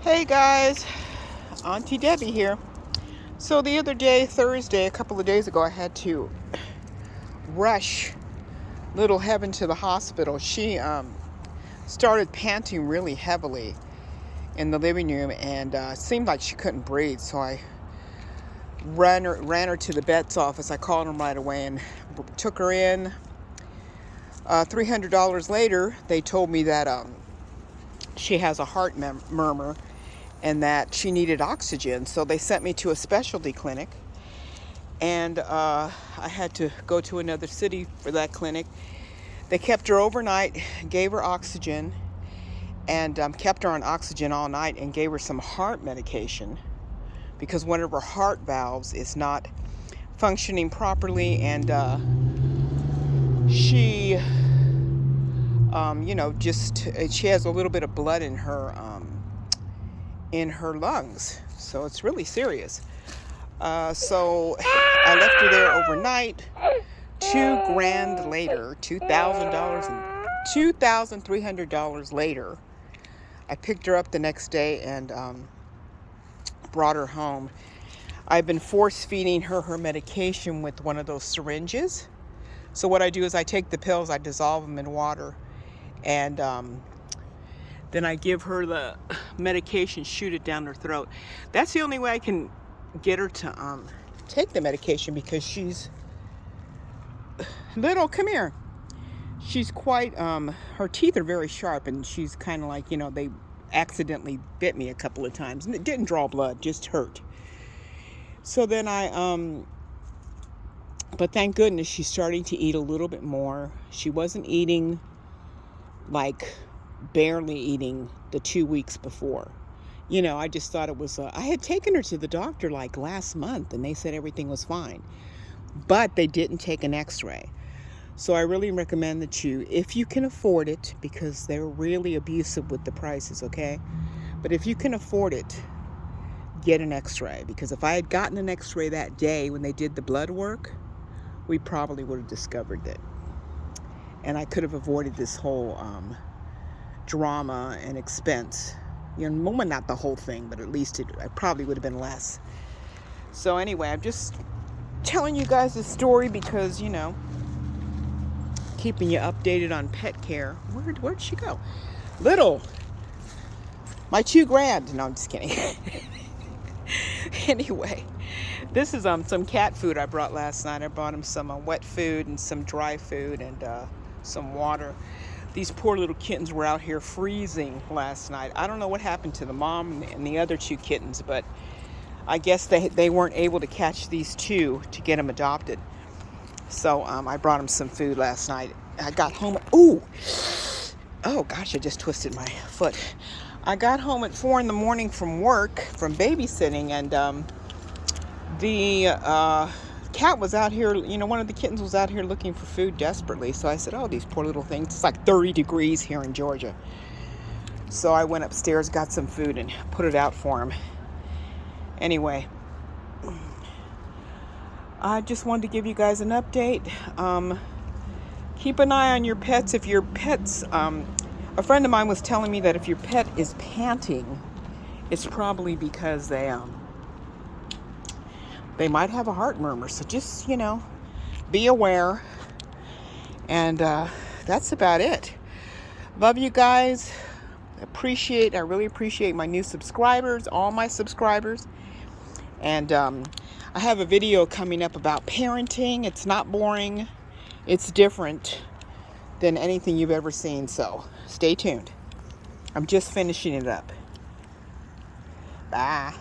Hey guys, Auntie Debbie here. So the other day, Thursday, a couple of days ago, I had to rush little Heaven to the hospital. She started panting really heavily in the living room and seemed like she couldn't breathe. So I ran her to the vet's office. I called him right away and took her in. $300 later, they told me that she has a heart murmur and that she needed oxygen. So they sent me to a specialty clinic, and I had to go to another city for that clinic. They kept her overnight, gave her oxygen, and kept her on oxygen all night and gave her some heart medication because one of her heart valves is not functioning properly, and she she has a little bit of blood in her lungs, so it's really serious. So I left her there overnight. $2,000 later, $2,300 later, I picked her up the next day and brought her home. I've been force feeding her medication with one of those syringes. So what I do is I take the pills, I dissolve them in water, and then I give her the medication, shoot it down her throat. That's the only way I can get her to take the medication, because she's little. Come here. She's quite, her teeth are very sharp, and she's kind of like, they accidentally bit me a couple of times. And it didn't draw blood, just hurt. So then but thank goodness she's starting to eat a little bit more. She wasn't eating, like barely eating, the 2 weeks before. I just thought it was, I had taken her to the doctor like last month and they said everything was fine, but they didn't take an x-ray. So I really recommend that you, if you can afford it, because they're really abusive with the prices, okay? But if you can afford it, get an x-ray, because if I had gotten an x-ray that day when they did the blood work, we probably would have discovered it. And I could have avoided this whole drama and expense. Not the whole thing, but at least it probably would have been less. So anyway, I'm just telling you guys this story because, keeping you updated on pet care. Where'd she go? Little. My $2,000. No, I'm just kidding. Anyway, this is some cat food I brought last night. I brought him some wet food and some dry food and some water. These poor little kittens were out here freezing last night. I don't know what happened to the mom and the other two kittens, but I guess they weren't able to catch these two to get them adopted. So I brought them some food last night. I got home. Oh gosh, I just twisted my foot. I got home at 4 a.m. from work, from babysitting, and the cat was out here, one of the kittens was out here looking for food desperately. So I said, oh, these poor little things. It's like 30 degrees here in Georgia. So I went upstairs, got some food, and put it out for him. Anyway, I just wanted to give you guys an update. Keep an eye on your pets. If your pets, a friend of mine was telling me that if your pet is panting, it's probably because they might have a heart murmur. So just, be aware. And that's about it. Love you guys. I really appreciate my new subscribers, all my subscribers. And I have a video coming up about parenting. It's not boring. It's different than anything you've ever seen. So stay tuned. I'm just finishing it up. Bye.